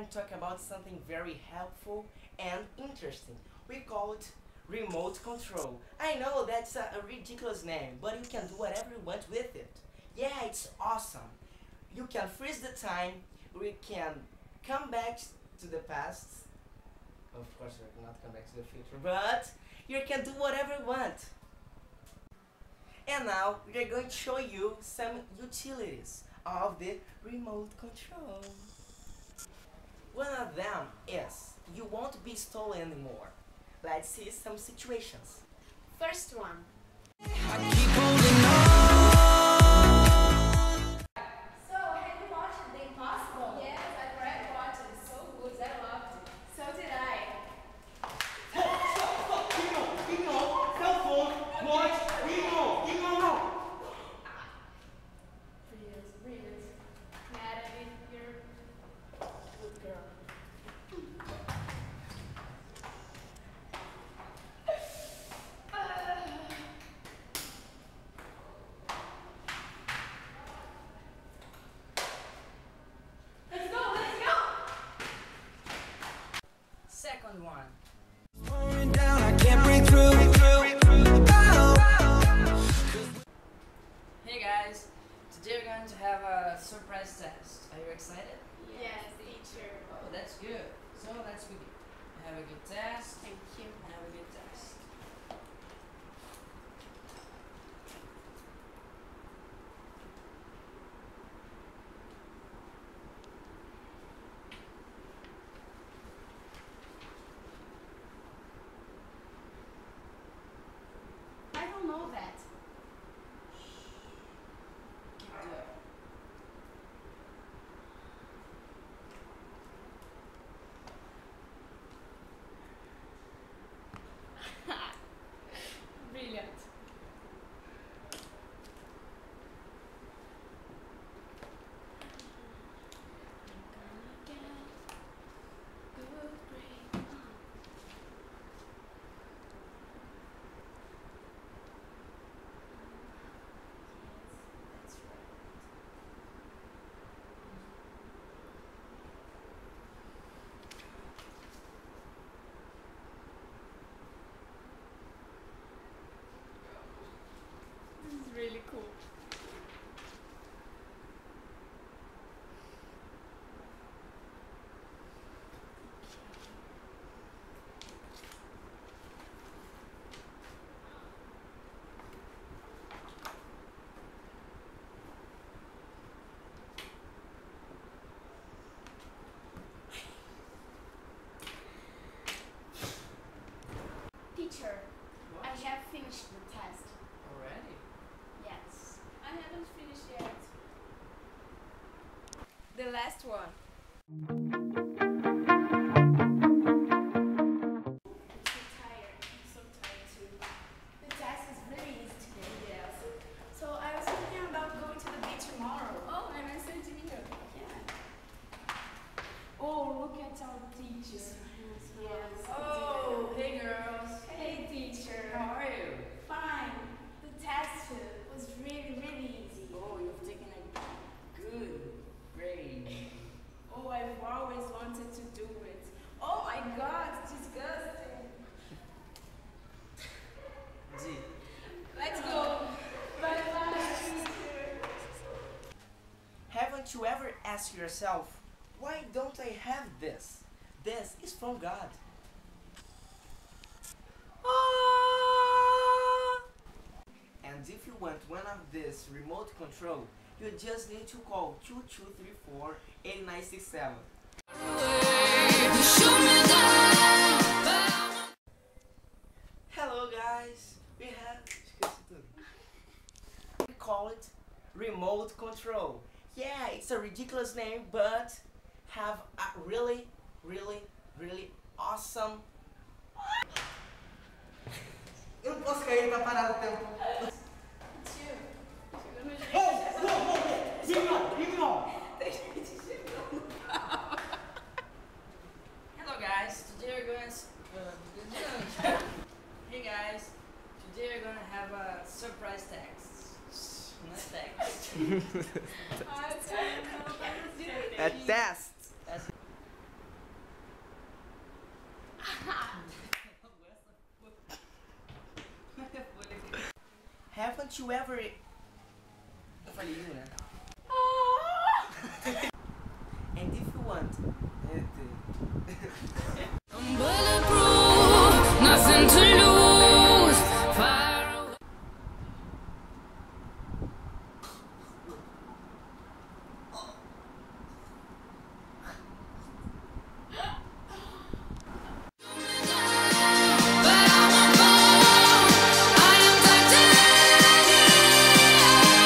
going to talk about something very helpful and interesting. We call it remote control. I know that's a ridiculous name, but you can do whatever you want with it. Yeah, it's awesome. You can freeze the time, we can come back to the past. Of course, we cannot come back to the future, but you can do whatever you want. And now we are going to show you some utilities of the remote control. One of them is you won't be stolen anymore. Let's see some situations. First one. I keep holding on. So, have you watched The Impossible? Yes, I read watched it. It's so good. I loved it. So did I. Stop! Email! Cell phone! Watch! Email! Brilliant. Natalie, you're a good girl. Second one. Pouring down, I can't break through. Hey guys, today we're going to have a surprise test. Are you excited? Yes, teacher. Oh, that's good. So let's begin. Have a good test. Thank you. Have a good test. I don't know that. Keep going. Brilliant. This is really cool. Teacher, I have finished the test. Already? Yes. I haven't finished yet. The last one. I'm so tired too. The test is very easy today. Yes. So I was thinking about going to the beach tomorrow. Oh, and I said to you. Yeah. Oh, look at our teacher. Yes. Oh, hey girls. Hey, teacher. How are you? Fine. The test was really easy. Oh, you've taken a good grade. Oh, I've always wanted to do it. Oh my God, it's disgusting. G. Let's go. Bye-bye, teacher. Haven't you ever asked yourself, why don't I have this? This is from God. And if you want one of this remote control, you just need to call 2234-8967. Hello guys, we call it remote control. Yeah, it's a ridiculous name, but have a really awesome. Eu não posso cair, tá parado o tempo. Hello guys, today we're going to hey guys, today we're going to have a surprise text. Not text. A test. Haven't you ever... Eu falei you, né? And if you want